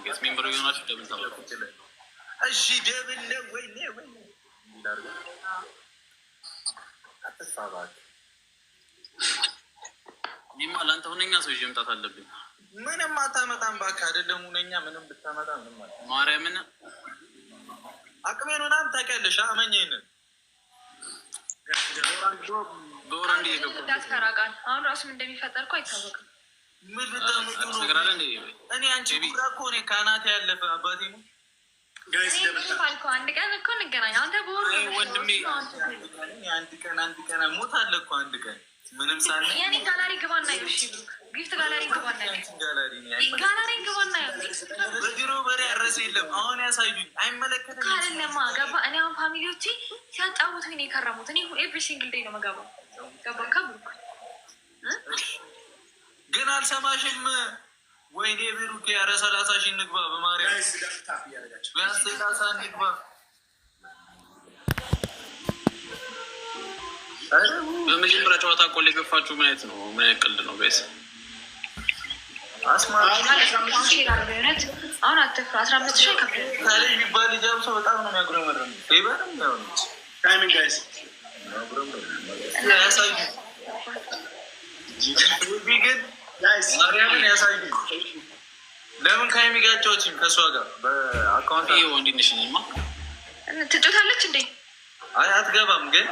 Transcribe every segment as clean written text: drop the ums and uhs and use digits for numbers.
ገስ ሜምበር የሆናችሁ ደብል ታብታቡ። እሺ ደብል ነው ወይ ይላል አትሳባት። ይማ ላንተ ሁነኛ ሰው ይዤ መምጣት አለብኝ። ምንም አታመጣም እባክህ። አይደለም ሁነኛ ምንም ብታመጣ ምንም ማለት ማርያምን አቅሜን ምናምን ታውቂያለሽ። አመኘኝ በወራንዲ የገባ ዳስከራቃል አሁን ራሱ እንደሚፈጠር እኮ አይታወቅም። ምን ልታመጡ ነው? እኔ አንቺ ጉራ እኮ እኔ ካናት ያለፈ አባቴ ነው። ጋይስ ደብልታ አንድ ቀን እኮ እንገናኝ። አንተ ቦር ወንድሜ አንድ ቀን ሞት አለ እኮ አንድ ቀን ምንም ሳለ ያኔ ጋላሪ ግባና ይሽ ጊፍት ጋላሪ ግባና በድሮ በሬ ያረሰ የለም። አሁን ያሳዩኝ አይመለከተኝም ካለማ ገባ። እኔ አሁን ፋሚሊዎቼ ሲያጫውቱ ነው የከረሙት። እኔ ኤቭሪ ሲንግል ዴይ ነው መገባው። ገባ ከብሩክ ግን አልሰማሽም። ወይኔ ብሩክ ያረ 30 ሺህ እንግባ በማርያም ቢያንስ 30 እንግባ። በመጀመሪያ ጨዋታ ቆሌ ገፋችሁ ምን አይነት ነው? ምን ያክል ነው ጋይስ? አሁን አትፍራ። 15 ሺህ ከፍል ታዲያ የሚባል ልጃም ሰው በጣም ነው የሚያጉረመረም። ፌቨርም ነው ታይሚንግ ጋይስ ያሳዩ ግን ማርያምን ያሳዩ። ለምን ከሚጋጫዎችም ከእሷ ጋር በአካውንት ወንድንሽኝማ ትጮታለች እንዴ? አይ አትገባም ግን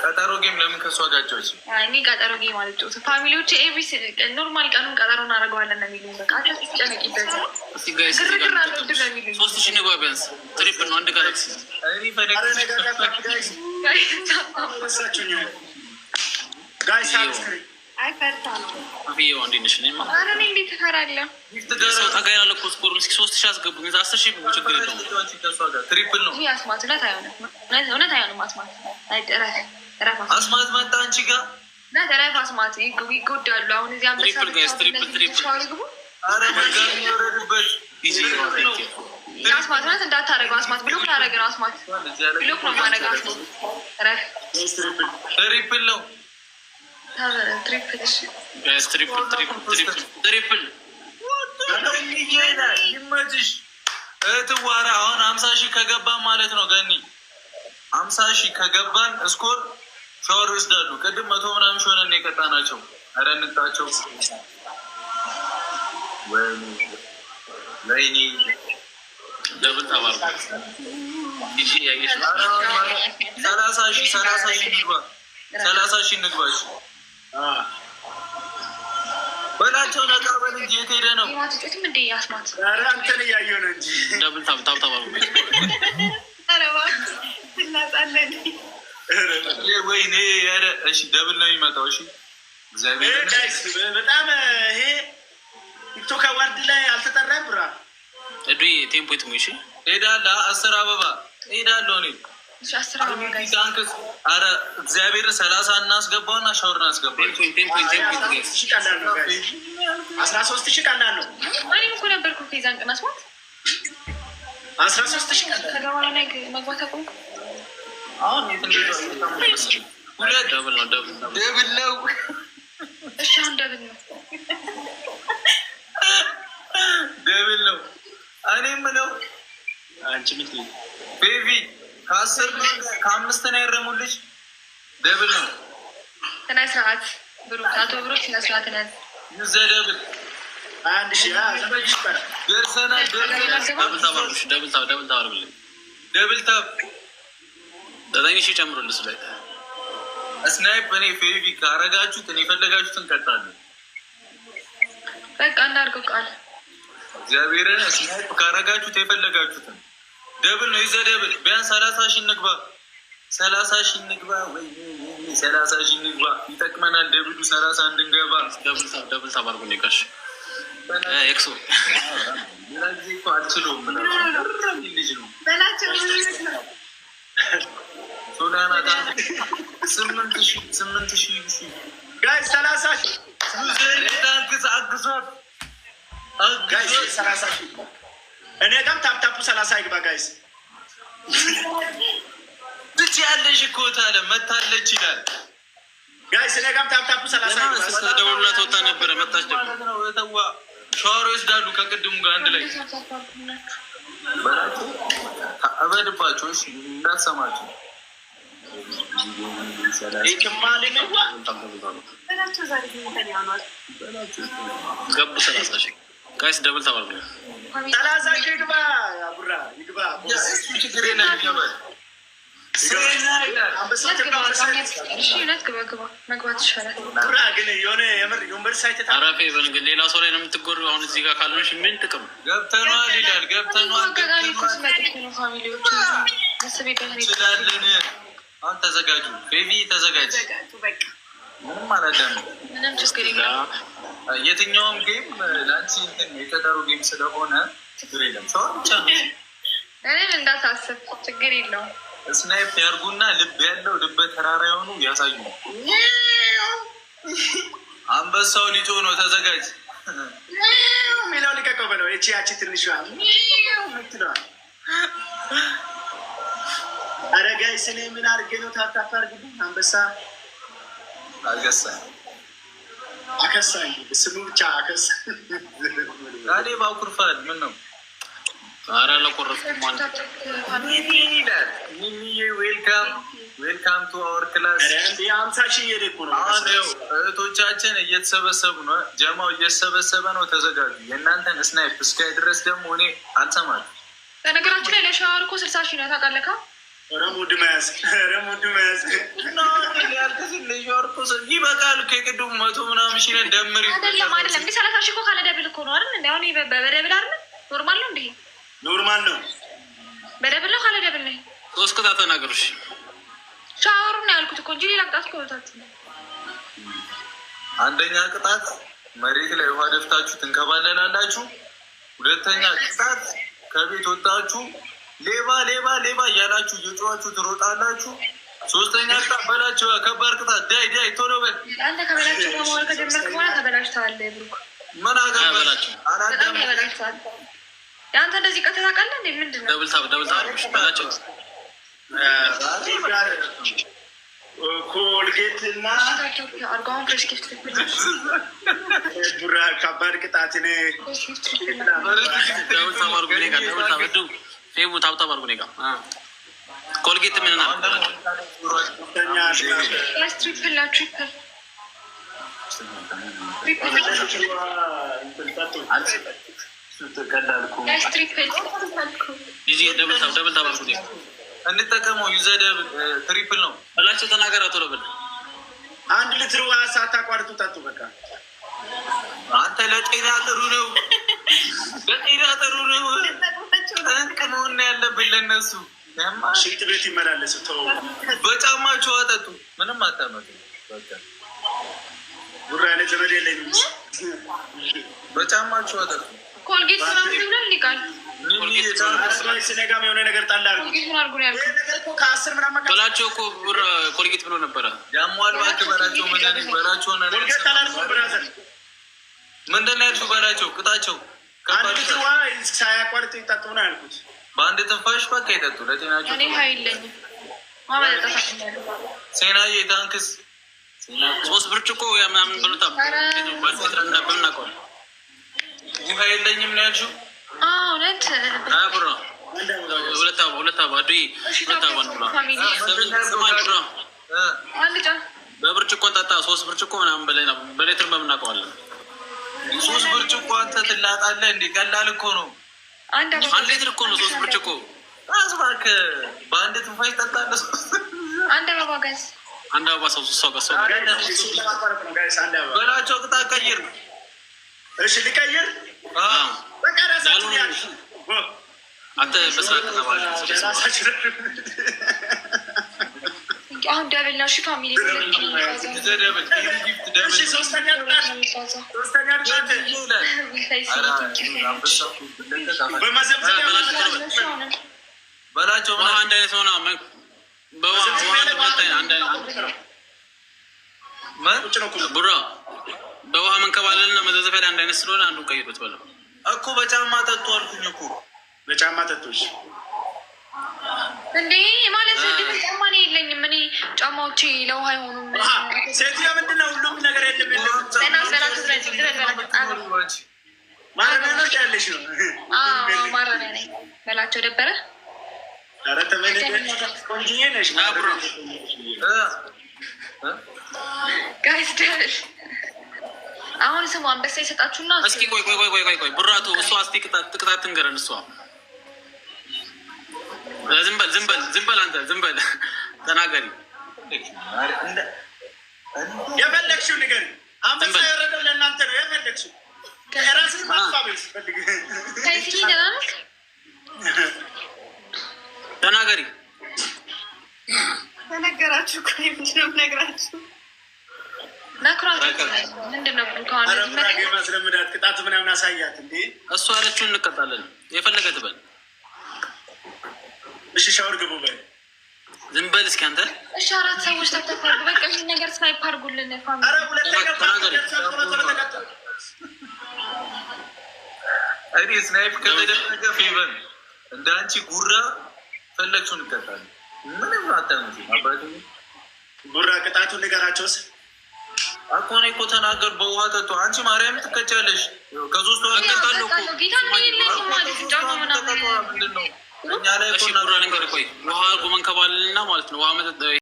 ቀጠሮ ጌም ለምን ከሷ ጋጫዎች? እኔ ቀጠሮ ጌም አልጮት። ፋሚሊዎች ኤቢሲ ኖርማል ቀኑን ቀጠሮ እናደርገዋለን ነው የሚሉኝ። በቃ አትጨነቂበት። ግርግር አለው ድር የሚሉኝ 3000 ነው ቢያንስ ትሪፕል ነው አንድ ጋላክሲ። እኔ ፈለግ ጋይስ ሳብስክራይብ አይፈርታ ነው አብዬ ወንድንሽ ነኝ ማለት አረ እኔ እንዴት እፈራለሁ? ሰው ጠጋ ያለ እኮ ስኮር 3000 አስገቡኝ። 10000 ብቻ ችግር የለውም። ትሪፕል ነው ያስማት እውነት አይሆንም። እውነት አይሆንም። አስማት አስማት መጣ አንቺ ጋር ና ተረፍ አስማት ይጎዳሉ። አሁን እዚህ አንበሳ ትሪፕል ጋይስ ትሪፕል አረ መጋኝ ይወረድበት ዲጂ ነው አስማት እውነት እንዳታረገው። አስማት ብሎክ ላደረገ ነው። አስማት ብሎክ ነው ማድረግ። አስማት ረፍ ትሪፕል ነው ትሪፕል ይመችሽ እህትዋራ። አሁን 50 ሺህ ከገባን ማለት ነው ገኒ 50 ሺህ ከገባን እስኮር ሻወር ይወስዳሉ። ቅድም 100 ምናምን ሆነን የቀጣናቸው። ኧረ እንጣቸው ወይኔ ደብል ታባርኩ ዲጂ ያየሽ 30 ሺህ ንግባ 30 ሺህ ንግባሽ በላቸው። ነቃ በል እንጂ የት ሄደህ ነው? ማትጨትም እንደ ያስማት ኧረ አንተን እያየሁ ነው እንጂ ደብል ታባርኩ ኧረ እባክህ ትናጻለን። ወይኔ ኧረ እሺ ደብል ነው የሚመጣው። እሺ እግዚአብሔር በጣም ይሄ ቲክቶክ አዋርድ ላይ አልተጠራም። ብራ እዱ ቴምፖ ይጥሙ። እሺ ሄዳለህ 10 አበባ ሄዳለሁ እኔ አረ እግዚአብሔር 30 እናስገባውና ሻወር እናስገባው። 13 ሺህ ቀላል ነው። እኔም እኮ ነበርኩ ዛን ቀን አስማት 13 ሺህ ቀላል ከገባና ላይ መግባት አቆምኩ። አሁን ሁለት ደብል ነው። እሺ አሁን ደብል ነው እኔ የምለው አንቺ ምት ቤቢ ከ5 ነው ያረሙልሽ። ደብል ነው ስነ ስርዓት ብሩክ አቶ ብሩክ ስነ ስርዓት ነው ዘደብል 1000 ደርሰናል። ደብል ታብ 9000 ጨምሩልስ ላይ ስናይፕ እኔ ፌቪ ካረጋችሁት እኔ ፈለጋችሁትን ቀጣለሁ። በቃ እንዳርገው ቃል እግዚአብሔርን ስናይፕ ካረጋችሁት የፈለጋችሁትን ደብል ነው ይዘደብል። ቢያንስ 30 ሺህ እንግባ 30 ሺህ እንግባ ወይ 30 ሺህ እንግባ ይጠቅመናል። ደብሉ 30 እንድንገባ ደብል ታባርጉ ነካሽ ኤክሶ ለዚህ እኮ አልችልም ልጅ ነው በላቸው ሶዳና ታ 8,000 ጋይስ 30 ሺህ ታንክስ አግዟት ጋይስ 30 ሺህ እኔ ጋም ታፕታፑ 30 ይግባ ጋይስ። ብቻ ያለሽ እኮ ታለ መታለች ይላል ጋይስ። እኔ ጋም ታፕታፑ 30 ይግባ። ደውሉላት ወጣ ነበር መጣች ደግሞ ነው የተዋ ሻወር ይወስዳሉ ከቅድሙ ጋር አንድ ላይ በላቸው። እበድባቸው እንዳትሰማቸው ገቡ 30 ሺህ ጋይስ ደብል ተባልኩ። 30 ሺህ ይግባ ቡራ ይግባ። ችግር የለም ይገባል። መግባት ይሻላል። ቡራ ግን የሆነ የምር ዩኒቨርሲቲ አራፌ በንግድ ሌላ ሰው ላይ ነው የምትጎሩ። አሁን እዚህ ጋር ካልሆንሽ ምን ጥቅም? ገብተነዋል ይላል ገብተነዋል ስላለን አሁን ተዘጋጁ። ቤቢ ተዘጋጅ። ምንም አላዳም። ምንም ችግር የለም። የትኛውም ጌም ለአንቺ የተጠሩ ጌም ስለሆነ ችግር የለም። ሰው ብቻ ነው እኔን እንዳታስብ ችግር የለውም። ስናይፕ ያርጉና ልብ ያለው ልበ ተራራ የሆኑ ያሳዩ። አንበሳው ሊጮ ነው። ተዘጋጅ። ሚለው ሊቀቀው በለው። ያቺ ትንሿ ምትለዋል። ኧረ ጋይስ እኔ ምን አድርጌ ነው ታፕታፕ አድርጉ። አንበሳ አከሳኝ ስሙ ብቻ አከሳ። ዛሬ ባኩርፋል። ምን ነው ኧረ ለቆረጥኩ ማለት ዌልካም ቱ አወር ክላስ። 50 ሺህ እየደቁ ነው። እህቶቻችን እየተሰበሰቡ ነው። ጀማው እየተሰበሰበ ነው። ተዘጋጁ። የእናንተን ስናይፕ እስካይ ድረስ ደግሞ እኔ አልሰማችም። በነገራችን ላይ ለሻወር እኮ 60 ሺህ ነው ታውቃለህ። ረሙድ መያዝ ይበቃል። ከቅድሙ 100 ምናምን ሺህ ነን ደምሪ። አይደለም 30 ሺህ እኮ ካለ ደብል እኮ ነው አይደል? አሁን በደብል አይደል? ኖርማል ነው እንዴ? ኖርማል ነው። በደብል ነው ካለ ደብል ነው። 3 ቅጣት ተናገሩሽ። ሻወሩን ነው ያልኩት እኮ እንጂ ሌላ ቅጣት እኮ ወጣችሁ። አንደኛ ቅጣት መሬት ላይ ውሃ ደፍታችሁ ትንከባለላላችሁ። ሁለተኛ ቅጣት ከቤት ወጣችሁ ሌባ ሌባ ሌባ እያላችሁ እየጮኻችሁ ትሮጣላችሁ። ሶስተኛ ቅጣት በላችሁ ከባድ ቅጣት ዳይ ቶሎ በል። አንተ ከበላችሁ ከመዋል ከጀመርክ በኋላ ተበላሽተዋል። ብሩክ ምን አገባላችሁ? በጣም ተበላሽተዋል። የአንተ እንደዚህ ቀጥታ ቃለ እንዴ? ምንድን ነው ደብል ታብ በላቸው። ኮልጌት እና አርጋውን ፍሬሽ ጊፍት ቡራ ከባድ ቅጣት ነ ደብል ታብ አድርጉ። እኔ ጋር ደብል ታብ ዱ ፌቡ ታብ ታብ አድርጉ። እኔ ጋር ኮልጌት ምን ነው ትሪፕል ላ ትሪፕል ደብል ታብ አድርጉ። እንጠቀመው። ዩዘ ትሪፕል ነው በላቸው። ተናገር አቶ ለብል 1 ሊትር ውሃ ሳታቋርጡ ጠጡ። በቃ አንተ ለጤና ጥሩ ነው። ለጤና ጥሩ ነው። ጠንቅ መሆን ያለብን ለነሱ። ሽንት ቤት ይመላለሱ። በጫማችሁ አጠጡ። ምንም አታመጡ። ቡራ ነ ዘመድ የለኝም። በጫማችሁ አጠጡ። ኮልጌት ምናምን ይብላል ሊቃል ስነጋም የሆነ ነገር ጣል አድርጉ። ከ10 ምናምን በላቸው እኮ ኮልጌት ብሎ ነበረ። ያሟል እባክህ በላቸው። በላቸው ምንድን ነው ያልሽው? በላቸው ቅጣቸው። ሳያቋርጥ ይጠጡ ነው ያልኩት። በአንድ ትንፋሽ በቃ ይጠጡ። ለጤናቸው እኔ ሀይለኝም ሴናዬ ታንክስ 3 ብርጭቆ ምናምን ብሉታ በምናውቀዋል። ውሃ የለኝም ነው ያልሽው? እውነት ብሮ ሁለት አባ ሁለት አባ ነው ብሎ በብርጭቆ ጠጣ። 3 ብርጭቆ ምናምን በላይ ነው። በሌትር በምናውቀዋለን። 3 ብርጭቆ አንተ ትላጣለህ እንዴ? ቀላል እኮ ነው። 1 ሊትር እኮ ነው 3 ብርጭቆ። አዝባክ በአንድ ትንፋሽ ጠጣለህ። አንድ አበባ ጋዝ አንድ አበባ ሰው በላቸው ቅጣት ቀይር። እሺ ልቀይር። አንተ በስራት ተባለ። አሁን ደብል ነው። እሺ ፋሚሊ በላቸው አንድ አይነት ሆነ። ቡራ በውሃ መንከባለልና መዘዘፊያ አንድ አይነት ስለሆነ አንዱን ቀይሩት በለው እኮ። በጫማ ጠጡ አልኩኝ እኮ። በጫማ ጠጡሽ እንዴ? ማለት ጫማ ነው የለኝም እኔ። ጫማዎቼ ለውሃ አይሆኑም። ሴትዮ ምንድን ነው? ሁሉም ነገር የለም። ማረሚያ ነው ያለሽ ነው? ማረሚያ ነኝ በላቸው። ደበረ ኧረ ተመለከት ቆንጆዬ ነሽ ጋይስ። ደብል አሁን ስሙ አንበሳ ይሰጣችሁና እስኪ ቆይ ቡራቱ እሷ እስቲ ቅጣት ትንገረን። እሷ ዝም በል አንተ ዝም በል ተናገሪ። የፈለግሽው ንገሪ። አንበሳ የወረደው ለእናንተ ነው። የፈለግሽው ራስን ማፋበስ ፈልግ ተናገሪ። ተነገራችሁ እኮ ምንድነው ነግራችሁ መኩራቱ ምንድነው? ማስለምዳት ቅጣት ምናምን አሳያት እንዴ። እሷ ያለችውን እንቀጣለን። የፈለገ ትበል። እሺ ሻወር ግቡ በል። ዝም በል እስኪ አንተ። እሺ 4 ሰዎች ተተፋሩ። በቃ ይሄን ነገር ስናይፕ አድርጉልን። ፋሚሊ አረ ሁለት ነገር ተናገሪ። እኔ ስናይፕ ከተደረገ ፌቨን እንደ አንቺ ጉራ ፈለግሽውን እንቀጣለን። ምንም አታምጪ አባቴ። ጉራ ቅጣቱን ንገራቸውስ። አኮኔ እኮ ተናገር። በውሃ ጠጡ። አንቺ ማርያም ትቀጫለሽ። ከሶስት ወር እቀጣለሁ እኮ ጌታ ነው የለኝም ማለት ነው። ምንድን ነው እኛ ላይ እኮ ውሃ መንከባለልና ማለት ነው። ውሃ መጠጥ